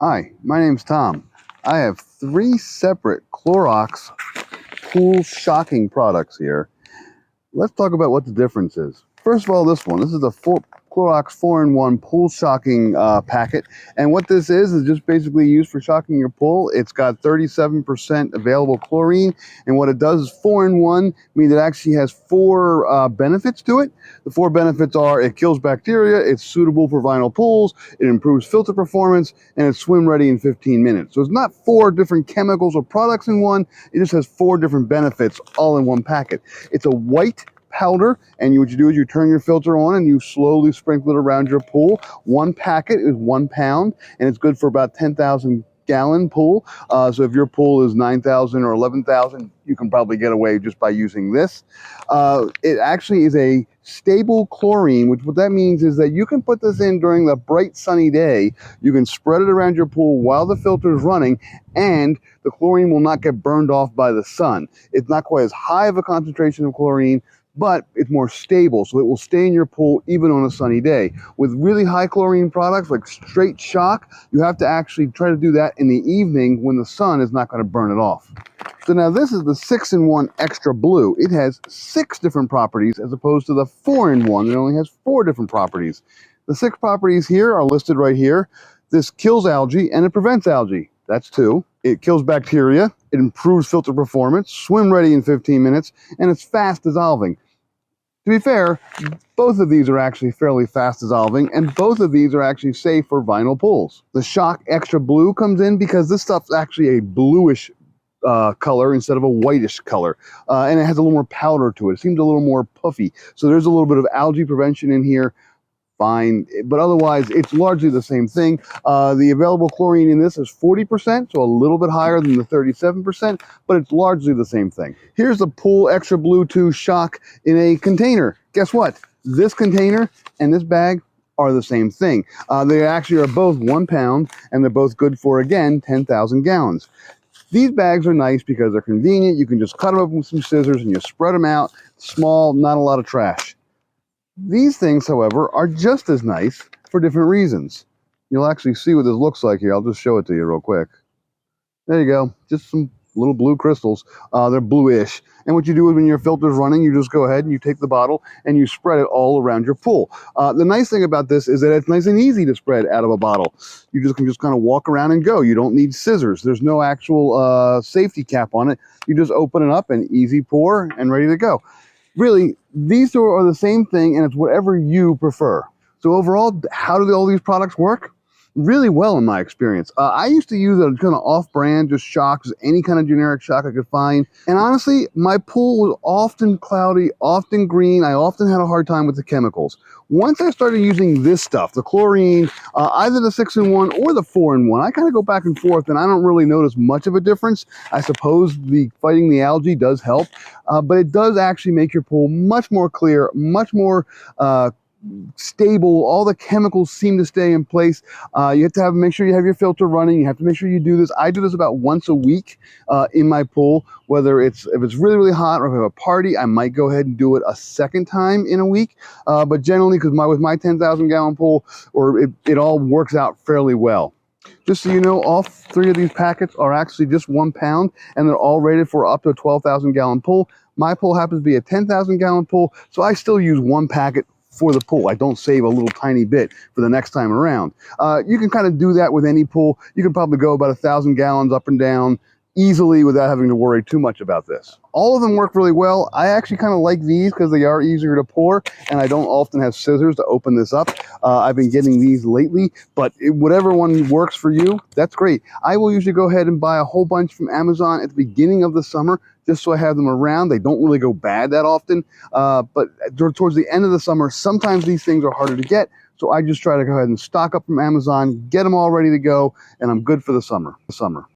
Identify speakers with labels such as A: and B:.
A: Hi, my name's Tom. I have three separate Clorox pool shocking products here. Let's talk about what the difference is. First of all, this one. This is the Clorox 4-in-1 pool shocking packet. And what this is just basically used for shocking your pool. It's got 37% available chlorine. And what it does is 4-in-1, means it actually has four benefits to it. The four benefits are it kills bacteria, it's suitable for vinyl pools, it improves filter performance, and it's swim ready in 15 minutes. So it's not four different chemicals or products in one. It just has four different benefits all in one packet. It's a white powder, and what you do is you turn your filter on and you slowly sprinkle it around your pool. One packet is 1 pound, and it's good for about 10,000 gallon pool. So if your pool is 9,000 or 11,000, you can probably get away just by using this. It actually is a stable chlorine, which what that means is that you can put this in during the bright sunny day. You can spread it around your pool while the filter is running, and the chlorine will not get burned off by the sun. It's not quite as high of a concentration of chlorine, but it's more stable, so it will stay in your pool even on a sunny day. With really high chlorine products like straight shock, you have to actually try to do that in the evening when the sun is not going to burn it off. So now this is the 6-in-1 XtraBlue. It has 6 different properties as opposed to the 4-in-1 that only has 4 different properties. The 6 properties here are listed right here. This kills algae and it prevents algae. That's 2. It kills bacteria, it improves filter performance, swim ready in 15 minutes, and it's fast dissolving. To be fair, both of these are actually fairly fast dissolving, and both of these are actually safe for vinyl pools. The Shock XtraBlue comes in because this stuff's actually a bluish color instead of a whitish color, and it has a little more powder to it. It seems a little more puffy, so there's a little bit of algae prevention in here. Fine, but otherwise it's largely the same thing. The available chlorine in this is 40%, so a little bit higher than the 37%, but it's largely the same thing. Here's the Pool XtraBlue 2 Shock in a container. Guess what? This container and this bag are the same thing. They actually are both 1 pound, and they're both good for, again, 10,000 gallons. These bags are nice because they're convenient. You can just cut them open with some scissors and you spread them out. Small, not a lot of trash. These things, however, are just as nice for different reasons. You'll actually see what this looks like here. I'll just show it to you real quick. There you go. Just some little blue crystals. They're bluish. And what you do is when your filter's running, you just go ahead and you take the bottle and you spread it all around your pool. The nice thing about this is that it's nice and easy to spread out of a bottle. You can just kind of walk around and go. You don't need scissors. There's no actual safety cap on it. You just open it up and easy pour and ready to go. Really, these two are the same thing, and it's whatever you prefer. So overall, how do all these products work? Really well in my experience. I used to use a kind of off-brand, just shocks, any kind of generic shock I could find. And honestly, my pool was often cloudy, often green. I often had a hard time with the chemicals. Once I started using this stuff, the chlorine, either the 6-in-1 or the 4-in-1, I kind of go back and forth and I don't really notice much of a difference. I suppose the fighting the algae does help, but it does actually make your pool much more clear, much more stable. All the chemicals seem to stay in place. You have to make sure you have your filter running. You have to make sure you do this. I do this about once a week in my pool, whether if it's really, really hot or if I have a party, I might go ahead and do it a second time in a week. But generally, because with my 10,000 gallon pool, it all works out fairly well. Just so you know, all 3 of these packets are actually just 1 pound, and they're all rated for up to a 12,000 gallon pool. My pool happens to be a 10,000 gallon pool, so I still use 1 packet for the pool. I don't save a little tiny bit for the next time around. You can kind of do that with any pool. You can probably go about 1,000 gallons up and down easily without having to worry too much about this. All of them work really well. I actually kind of like these because they are easier to pour, and I don't often have scissors to open this up. I've been getting these lately, but whatever one works for you, that's great. I will usually go ahead and buy a whole bunch from Amazon at the beginning of the summer, just so I have them around. They don't really go bad that often, but towards the end of the summer, sometimes these things are harder to get, so I just try to go ahead and stock up from Amazon, get them all ready to go, and I'm good for the summer.